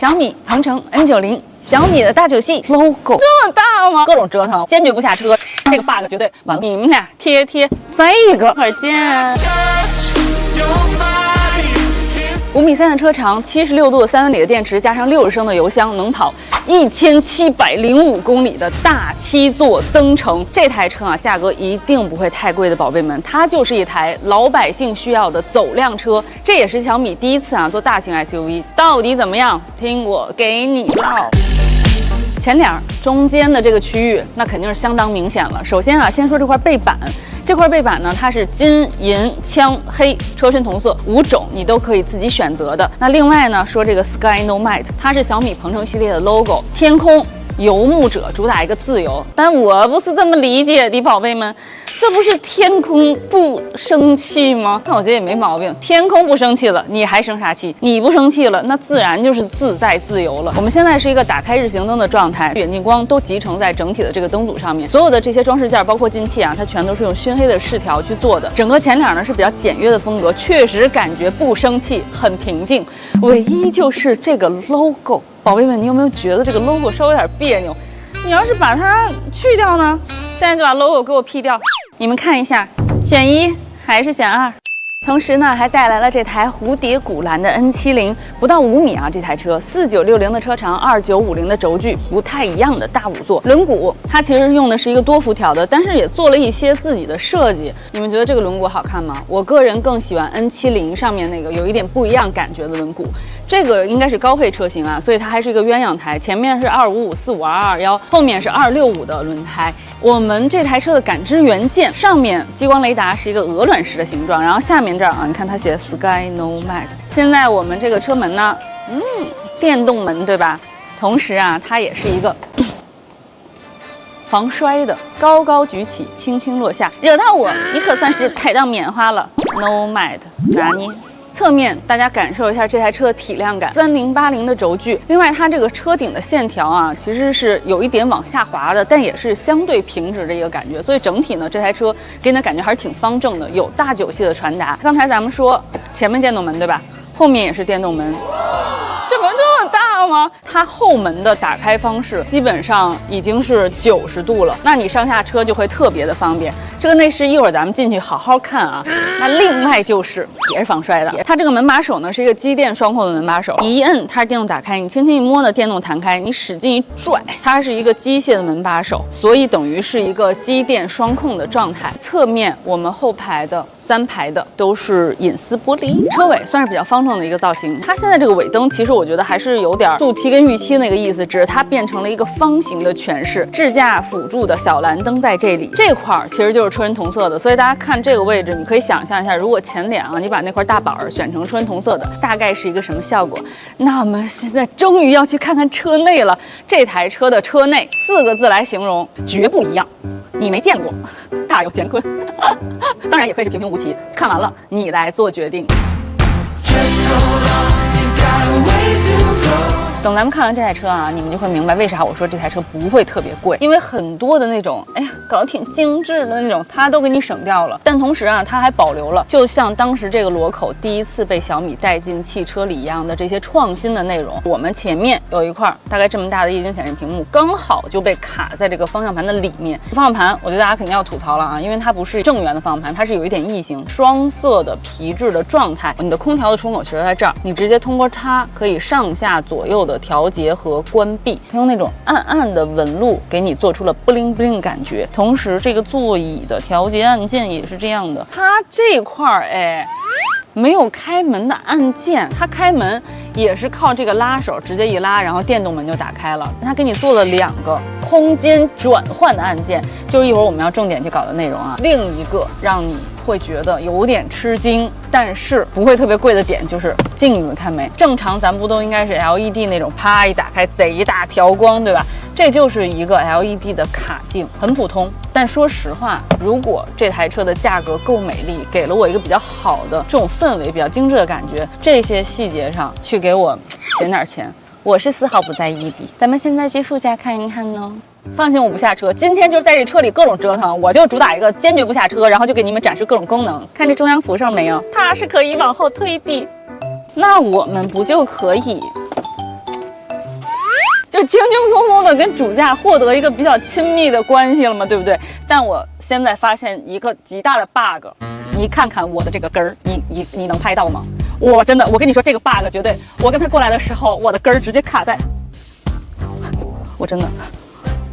小米鹏程 N90， 小米的大九系 logo 这么大吗？各种折腾，坚決不下車。這個 bug 絕對完了，你們倆貼這個可見。5.3米的車長，76度3文里的電池，加上60升的油箱，能跑1705公里的大7座增程。這台車啊，價格一定不會太貴的，寶貝們，它就是一台老百姓需要的走量車。這也是小米第一次啊做大型 SUV， 到底怎麼樣？聽我給你嘮。前臉中間的這個區域，那肯定是相當明顯了。首先啊，先說這塊背板，這塊背板呢，它是金、銀、槍、黑，車身同色5種，你都可以自己選擇的。那另外呢，說這個 Sky Nomad， 它是小米鹏程系列的 logo， 天空游牧者，主打一個自由。但我不是這麼理解的，寶貝們。這不是天空不生氣嗎？那我覺得也沒毛病，天空不生氣了，你還生啥氣？你不生氣了，那自然就是自在自由了。我們現在是一個打開日行燈的狀態，遠近光都集成在整體的這個燈組上面，所有的這些裝飾件，包括進氣啊，它全都是用燻黑的飾條去做的。整個前臉呢是比較簡約的風格，確實感覺不生氣，很平靜。唯一就是這個 logo， 寶貝們，你有沒有覺得這個 logo 稍微有點別扭？你要是把它去掉呢？現在就把 logo 給我 P 掉。你們看一下，選1還是選2？同時呢，還帶來了這台蝴蝶古藍的 N70， 不到5米啊，這台車4960的車長，2950的軸距，不太一樣的大5座。輪毂它其實用的是一個多輻條的，但是也做了一些自己的設計。你們覺得這個輪毂好看嗎？我個人更喜歡 N70上面那個有一點不一樣感覺的輪毂。這個應該是高配車型啊，所以它還是一個鳶氧台，前面是255、45、221，後面是265的輪胎。我們這台車的感知元件上面激光雷達是一個鵝卵石的形狀，然後下面這兒啊，你看它寫 Sky Nomad。現在我們這個車門呢，電動門對吧？同時啊，它也是一個防摔的，高高舉起，輕輕落下，惹到我，你可算是踩到棉花了。Nomad， 拿捏。側面大家感受一下這台車的體量感，3080的軸距。另外，它這個車頂的線條啊，其實是有一點往下滑的，但也是相對平直的一個感覺。所以整體呢，這台車給你的感覺還是挺方正的，有大9系的傳達。剛才咱們說前面電動門對吧？後面也是電動門。這門這麼大嗎？它後門的打開方式基本上已經是90度了，那你上下車就會特別的方便。這個內飾一會兒咱們進去好好看啊。那另外就是也是防摔的，它這個門把手呢是一個機電双控的門把手，你一摁它是電動打開，你輕輕一摸呢電動彈開，你使勁一拽，它是一個機械的門把手，所以等於是一個機電雙控的狀態。側面我們後排的3排的都是隱私玻璃，車尾算是比較方正的一個造型。它現在這個尾燈其實我覺得還是有點竖梯跟預期那個意思，只是它變成了一個方形的诠釋，支架輔助的小藍燈在這裡，這塊其實就是车身同色的，所以大家看這個位置，你可以想象一下，如果前臉啊，你把那塊大板選成车身同色的，大概是一個什麼效果？那我們現在終於要去看看車內了。這台車的車內4個字來形容，絕不一樣。你沒見過，大有乾坤。當然也可以是平平無奇，看完了你來做決定。等咱們看完這台車啊，你們就會明白為啥我說這台車不會特別貴，因為很多的那種，哎呀，搞得挺精緻的那種，它都給你省掉了。但同時啊，它還保留了，就像當時這個螺口第一次被小米帶進汽車裡一樣的這些創新的內容。我們前面有一塊大概這麼大的液晶顯示屏幕，剛好就被卡在這個方向盤的裡面。方向盤，我覺得大家肯定要吐槽了啊，因為它不是正圓的方向盤，它是有一點異形，雙色的皮質的狀態。你的空調的出口其實在這兒，你直接通過它可以上下左右的調節和關閉，它用那種暗暗的紋路給你做出了不靈不靈感覺。同時这個座椅的調節按鍵也是這樣的，它這塊沒有開門的按鍵，它開門也是靠這個拉手直接一拉，然後電動門就打開了。它給你做了2個空間轉換的按鍵，就是一會兒我們要重點去搞的內容啊。另一個讓你會覺得有點吃驚，但是不會特別貴的點就是鏡子，看沒？正常咱不都應該是 LED 那種，啪一打開賊大調光，對吧？這就是一個 LED 的卡鏡，很普通。但說實話，如果這台車的價格夠美麗，給了我一個比較好的這種氛圍、比較精緻的感覺，這些細節上去給我減點錢，我是絲毫不在意的。咱們現在去副駕看一看呢。放心，我不下車。今天就在這車裡各種折騰，我就主打一個堅決不下車，然後就給你們展示各種功能。看這中央扶手沒有？它是可以往後推的。那我們不就可以輕輕鬆鬆的跟主駕獲得一個比較親密的關係了嘛，对不对？但我現在發現一個極大的 bug， 你看看我的這個根兒，你能拍到嗎？我真的，我跟你說這個 bug 絕對，我跟他過來的時候，我的根兒直接卡在，我真的。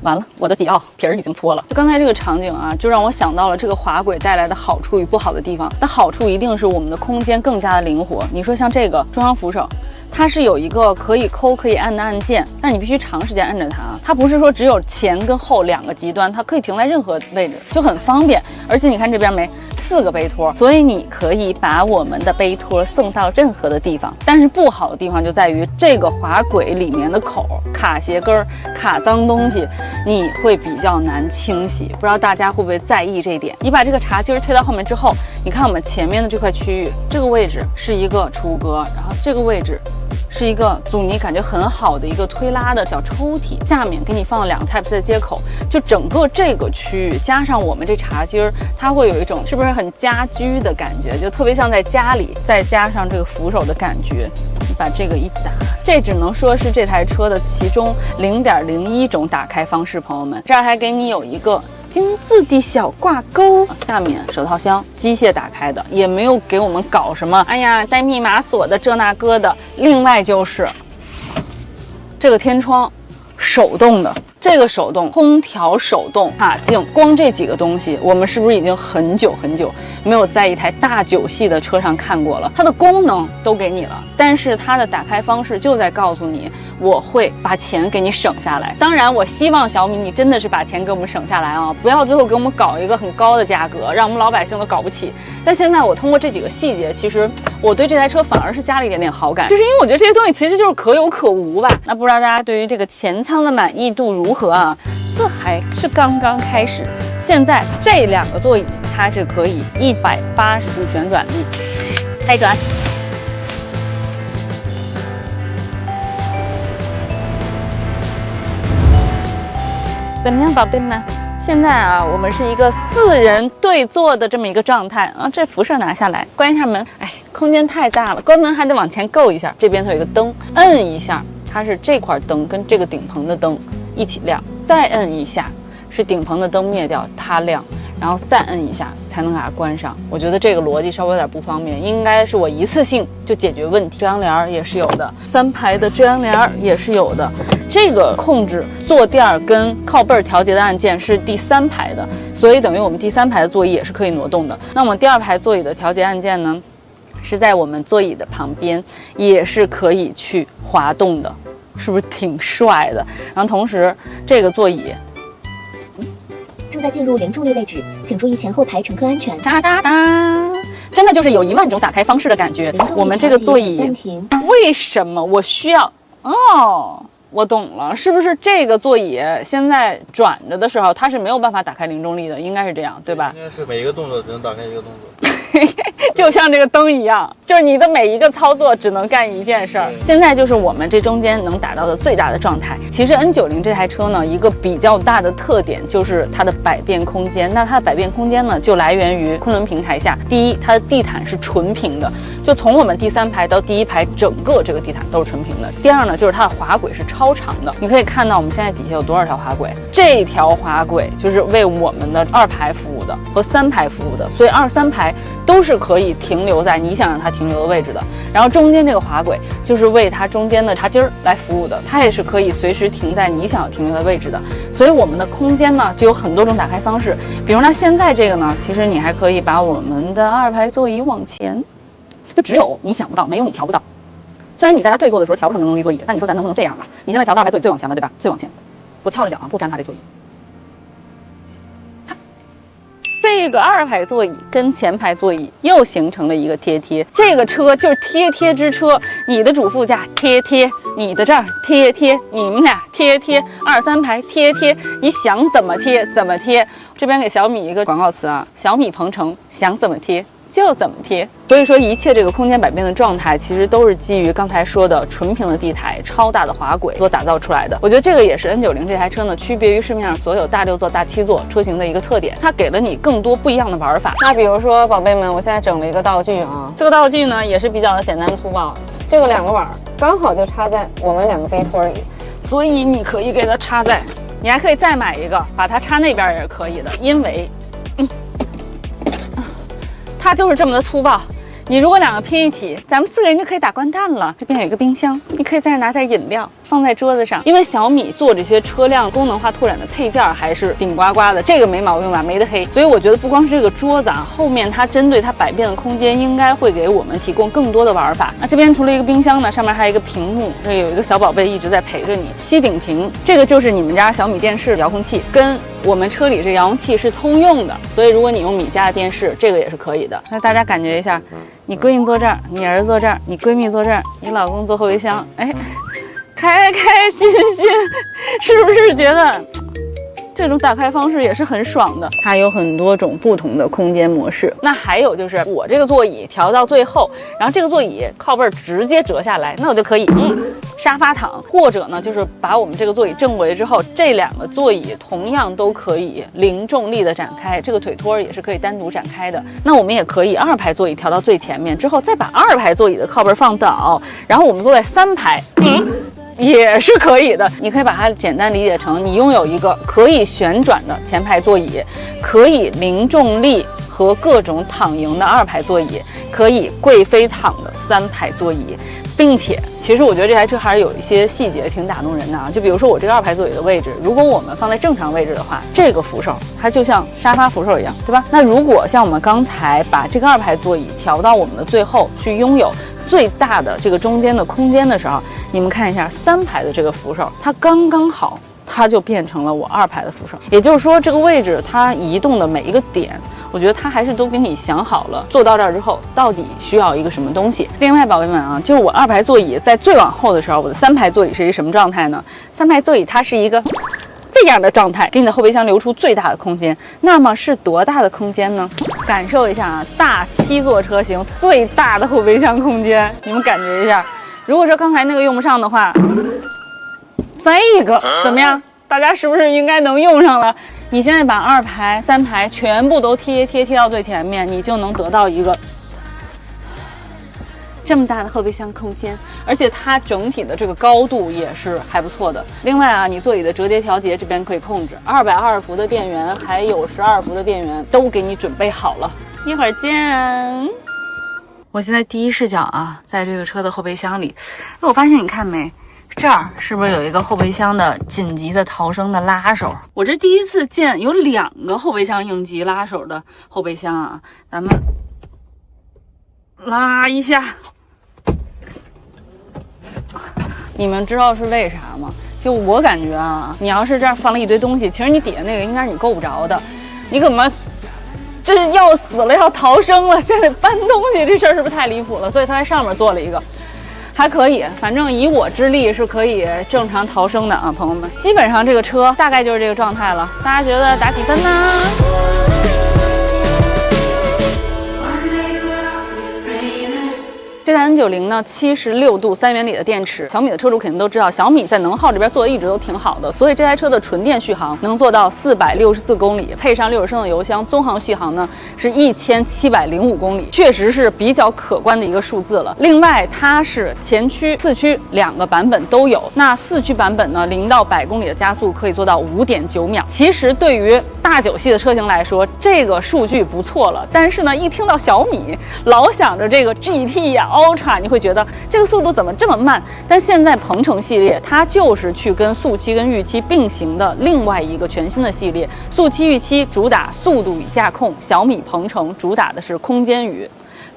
完了，我的迪奧皮儿已經搓了。刚才这个场景啊，就讓我想到了這個滑軌帶來的好處與不好的地方。那好處一定是我們的空間更加的靈活。你說像這個中央扶手，它是有一個可以摳可以按的按鍵，但是你必須長時間按着它啊。它不是說只有前跟後兩個極端，它可以停在任何位置，就很方便。而且你看這邊沒4個杯托，所以你可以把我們的杯托送到任何的地方。但是不好的地方就在於這個滑軌裡面的口卡鞋跟卡髒東西，你會比較難清洗。不知道大家會不會在意這一點？你把這個茶几推到後面之後，你看我們前面的這塊區域，這個位置是一個出格，然後這個位置是一個阻尼感覺很好的一個推拉的小抽屜，下面給你放了2個 Type-C 的接口，就整個這個區域加上我們這茶几兒，它會有一種是不是很家居的感覺，就特別像在家裡，再加上這個扶手的感覺。你把這個一打，這只能說是這台車的其中0.01種打開方式。朋友們，這兒還給你有一個精緻的小掛鈎，下面手套箱機械打開的，也沒有給我們搞什麼哎呀帶密碼鎖的這那個的。另外就是這個天窗手動的，這個手動空調手動卡鏡，光這幾個東西我們是不是已經很久沒有在一台大9系的車上看過了？它的功能都給你了，但是它的打開方式就在告訴你，我會把錢給你省下來。當然我希望小米你真的是把錢給我們省下來啊，不要最後給我們搞一個很高的價格，讓我們老百姓都搞不起。但現在我通過這幾個細節，其實我對這台車反而是加了一點點好感，就是因為我覺得這些東西其實就是可有可無吧。那不知道大家對於這個前艙的滿意度如何啊？這還是剛剛開始，現在這2個座椅它是可以180度旋轉力開轉。怎麼樣，寶貝們？現在啊，我們是一個4人對坐的這麼一個狀態啊。這輻射拿下來，關一下門。哎，空間太大了，關門還得往前夠一下。這邊它有一個燈，摁一下，它是這塊燈跟這個頂棚的燈一起亮，再摁一下是頂棚的燈滅掉，它亮，然後再摁一下才能把它關上。我覺得這個邏輯稍微有點不方便，應該是我一次性就解決問題。遮陽簾也是有的，3排的遮陽簾也是有的。這個控制坐墊跟靠背調節的按鍵是第3排的，所以等於我們第3排的座椅也是可以挪動的。那我們第2排座椅的調節按鍵呢，是在我們座椅的旁邊，也是可以去滑動的，是不是挺帥的？然後同時這個座椅正在進入零重力位置，請注意前後排乘客安全。噠噠噠，真的就是有1萬種打開方式的感覺。我們這個座椅為什麼我需要？哦，我懂了，是不是這個座椅現在轉着的時候，它是沒有辦法打開零重力的？應該是這樣，對吧？應該是每一個動作只能打開一個動作。就像這個燈一樣，就是你的每一個操作只能幹一件事兒。現在就是我們這中間能達到的最大的狀態。其實 N90這台車呢，一個比較大的特點就是它的百變空間。那它的百變空間呢，就來源於昆侖平台下。第一，它的地毯是純平的，就從我們第3排到第1排，整個這個地毯都是純平的。第二呢，就是它的滑軌是超長的，你可以看到我們現在底下有多少條滑軌。這條滑軌就是為我們的2排服務的和3排服務的，所以2、3排都是可以停留在你想讓它停留的位置的。然後中間這個滑軌就是為它中間的茶几兒來服務的，它也是可以隨時停在你想要停留的位置的。所以我們的空間呢就有很多種打開方式。比如呢，現在這個呢，其實你還可以把我們的2排座椅往前，就只有你想不到，沒有你調不到。雖然你在它對坐的時候調不成零重力座椅，但你說咱能不能這樣吧？你現在調到2排座椅最往前了，對吧？最往前，我翹着腳啊，不粘它這座椅。這個2排座椅跟前排座椅又形成了一個貼貼，這個車就是貼貼之車。你的主副駕貼貼，你的這兒貼貼，你們倆貼貼，2、3排貼貼，你想怎麼貼怎麼貼。這邊給小米一個廣告詞啊，小米鵬程，想怎麼貼就怎麼貼。所以說一切這個空間百變的狀態，其實都是基於剛才說的純平的地台、超大的滑軌所打造出來的。我覺得這個也是 N90這台車呢區別於市面上所有大6座、大7座車型的一個特點，它給了你更多不一樣的玩法。那比如說寶貝們，我現在整了一個道具啊，這個道具呢也是比較的簡單粗暴，這個2個碗剛好就插在我們2個杯托裡。所以你可以给它插在，你还可以再買一个，把它插那边也是可以的，因为，它就是这么的粗暴。你如果两个拼一起，咱们4个人就可以打掼蛋了。这边有一个冰箱，你可以在这拿点饮料放在桌子上。因为小米做这些车辆功能化拓展的配件还是顶呱呱的，这个没毛病吧？没得黑。所以我觉得不光是这个桌子啊，后面它针对它百变的空间，应该会给我们提供更多的玩法。那这边除了一个冰箱呢，上面还有一个屏幕，这有一个小宝贝一直在陪着你。吸顶屏，这个就是你们家小米電視遙控器，跟我們車裡這遙控器是通用的，所以如果你用米家的電視，這個也是可以的。那大家感覺一下，你閨女坐這兒，你兒子坐這兒，你閨蜜坐這兒，你老公坐後備箱，哎，開開心心，是不是覺得這種打開方式也是很爽的？它有很多種不同的空間模式。那還有就是我這個座椅調到最後，然後這個座椅靠背直接折下來，那我就可以沙發躺，或者呢就是把我們這個座椅正回之後，這兩個座椅同樣都可以零重力的展開，這個腿托也是可以單獨展開的。那我們也可以2排座椅調到最前面之後，再把2排座椅的靠背放倒，然後我們坐在3排。也是可以的，你可以把它簡單理解成你擁有一個可以旋轉的前排座椅，可以零重力和各種躺贏的2排座椅，可以貴妃躺的3排座椅，並且其實我覺得這台車還是有一些細節挺打動人的啊。就比如說我這個2排座椅的位置，如果我們放在正常位置的話，這個扶手它就像沙發扶手一樣，對吧？那如果像我們剛才把這個2排座椅調到我們的最後，去擁有最大的這個中間的空間的時候，你們看一下3排的這個扶手，它剛剛好，它就變成了我2排的扶手。也就是說，這個位置它移動的每一個點，我覺得它還是都給你想好了，坐到這兒之後到底需要一個什麼東西。另外，寶貝們啊，就是我2排座椅在最往後的時候，我的3排座椅是一個什麼狀態呢？3排座椅它是一個這樣的狀態，給你的後備箱留出最大的空間。那麼是多大的空間呢？感受一下啊，大7座車型最大的後備箱空間，你們感覺一下。如果說剛才那個用不上的話，這個怎麼樣？大家是不是應該能用上了？你現在把2排、3排全部都貼到最前面，你就能得到一個這麼大的後備箱空間，而且它整體的這個高度也是還不錯的。另外啊，你座椅的折疊調節這邊可以控制，220伏的電源還有12伏的電源都給你準備好了。一會兒見。我現在第一視角啊，在這個車的後備箱裡，我發現你看沒，這兒是不是有一個後備箱的緊急的逃生的拉手？我這第一次見有2個後備箱應急拉手的後備箱啊，咱們拉一下。你們知道是為啥嗎？就我感覺啊，你要是這兒放了一堆東西，其實你底下那個應該是你夠不着的，你怎麼這是要死了要逃生了，現在搬東西這事兒是不是太離譜了？所以他在上面做了一個，還可以，反正以我之力是可以正常逃生的啊，朋友們。基本上這個車大概就是這個狀態了，大家覺得打幾分呢？這台 N90呢，76度3元鋰的電池，小米的車主肯定都知道，小米在能耗這邊做的一直都挺好的，所以這台車的純電續航能做到464公里，配上60升的油箱，綜合續航呢是1705公里，確實是比較可觀的一個數字了。另外，它是前驅、四驅2個版本都有，那四驅版本呢，0到100公里的加速可以做到5.9秒。其實對於大9系的車型來說，這個數據不錯了，但是呢，一聽到小米，老想着這個 GT 呀、Ultra， 你會覺得這個速度怎麼這麼慢？但現在鵬程系列它就是去跟速7跟御7並行的另外一個全新的系列，速7、御7主打速度與駕控，小米鵬程主打的是空間與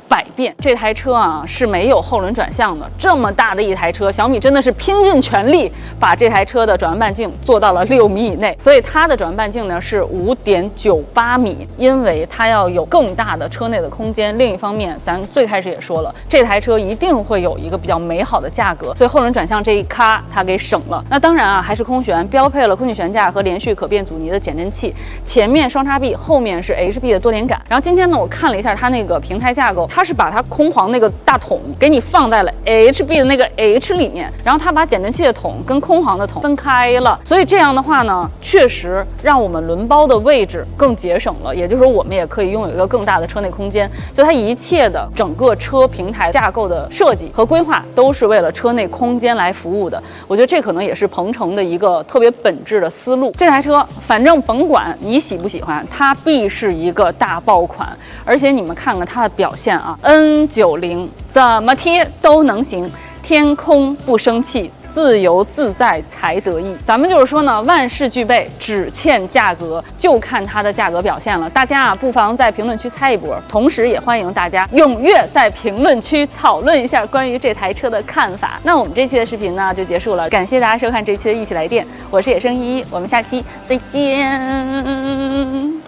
百變。這台車啊是沒有後輪轉向的，這麼大的一台車，小米真的是拼盡全力把這台車的轉彎半徑做到了6米以內，所以它的轉彎半徑呢是5.98米，因為它要有更大的車內的空間。另一方面，咱最開始也說了，這台車一定會有一個比較美好的價格，所以後輪轉向這一咖它給省了。那當然啊，還是空懸，標配了空氣懸架和連續可變阻尼的減震器，前面雙叉臂，後面是 HB 的多連桿。然後今天呢，我看了一下它那個平台架構，它它是把它空簧那个大桶给你放在了 HB 的那个 H 里面，然后它把减震器的桶跟空簧的桶分开了，所以这样的话呢，确實讓我們輪包的位置更節省了，也就是說我們也可以擁有一個更大的車內空間。就它一切的整個車平台架構的設計和規劃都是為了車內空間來服務的。我覺得這可能也是鵬程的一個特別本質的思路。這台車反正甭管你喜不喜歡，它必是一個大爆款。而且你們看看它的表現啊 ，N90怎麼貼都能行，天空不生氣，自由自在才得意。咱們就是說呢，萬事俱備，只欠價格，就看它的價格表現了。大家啊，不妨在評論區猜一波，同時也歡迎大家踴躍在評論區討論一下關於這台車的看法。那我們這期的視頻呢就結束了，感謝大家收看這期的一起來電，我是野生依依，我們下期再見。